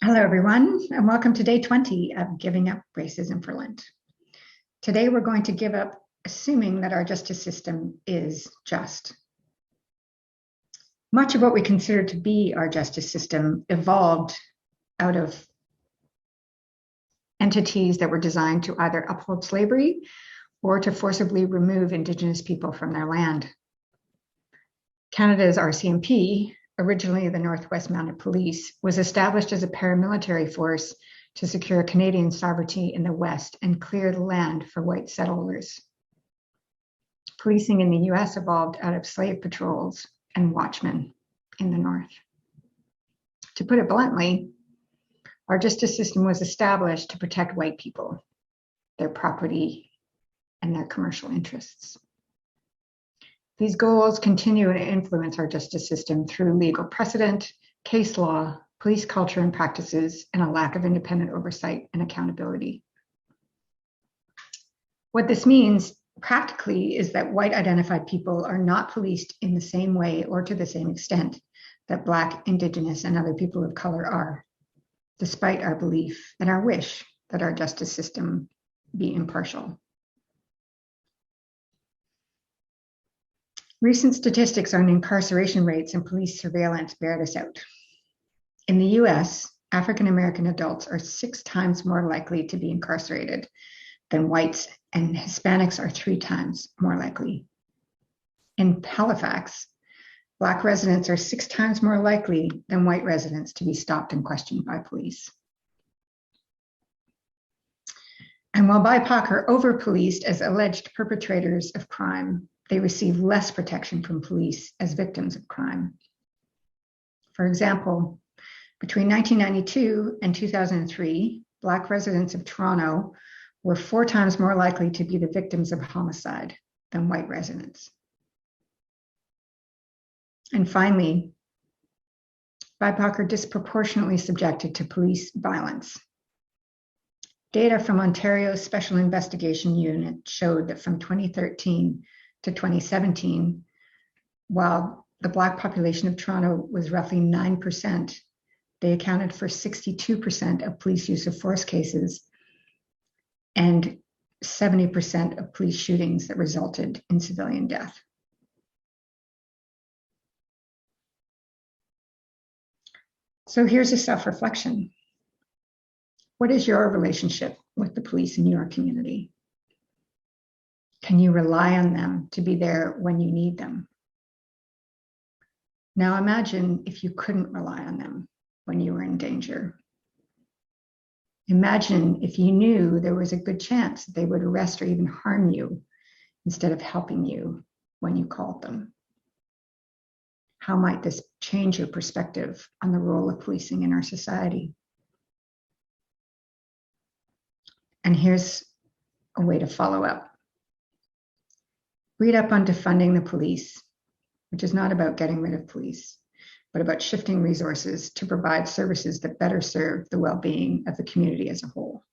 Hello, everyone, and welcome to day 20 of Giving Up Racism for Lent. Today, we're going to give up assuming that our justice system is just. Much of what we consider to be our justice system evolved out of entities that were designed to either uphold slavery or to forcibly remove Indigenous people from their land. Canada's RCMP, originally the Northwest Mounted Police, was established as a paramilitary force to secure Canadian sovereignty in the West and clear the land for white settlers. Policing in the US evolved out of slave patrols and watchmen in the North. To put it bluntly, our justice system was established to protect white people, their property, and their commercial interests. These goals continue to influence our justice system through legal precedent, case law, police culture and practices, and a lack of independent oversight and accountability. What this means practically is that white identified people are not policed in the same way or to the same extent that Black, Indigenous, and other people of color are, despite our belief and our wish that our justice system be impartial. Recent statistics on incarceration rates and police surveillance bear this out. In the US, African American adults are 6 times more likely to be incarcerated than whites, and Hispanics are 3 times more likely. In Halifax, Black residents are 6 times more likely than white residents to be stopped and questioned by police. And while BIPOC are over-policed as alleged perpetrators of crime, they receive less protection from police as victims of crime. For example, between 1992 and 2003, Black residents of Toronto were 4 times more likely to be the victims of homicide than white residents. And finally, BIPOC are disproportionately subjected to police violence. Data from Ontario's Special Investigation Unit showed that from 2013 to 2017, while the Black population of Toronto was roughly 9%, they accounted for 62% of police use of force cases and 70% of police shootings that resulted in civilian death. So here's a self-reflection. What is your relationship with the police in your community? Can you rely on them to be there when you need them? Now imagine if you couldn't rely on them when you were in danger. Imagine if you knew there was a good chance that they would arrest or even harm you instead of helping you when you called them. How might this change your perspective on the role of policing in our society? And here's a way to follow up. Read up on defunding the police, which is not about getting rid of police, but about shifting resources to provide services that better serve the well-being of the community as a whole.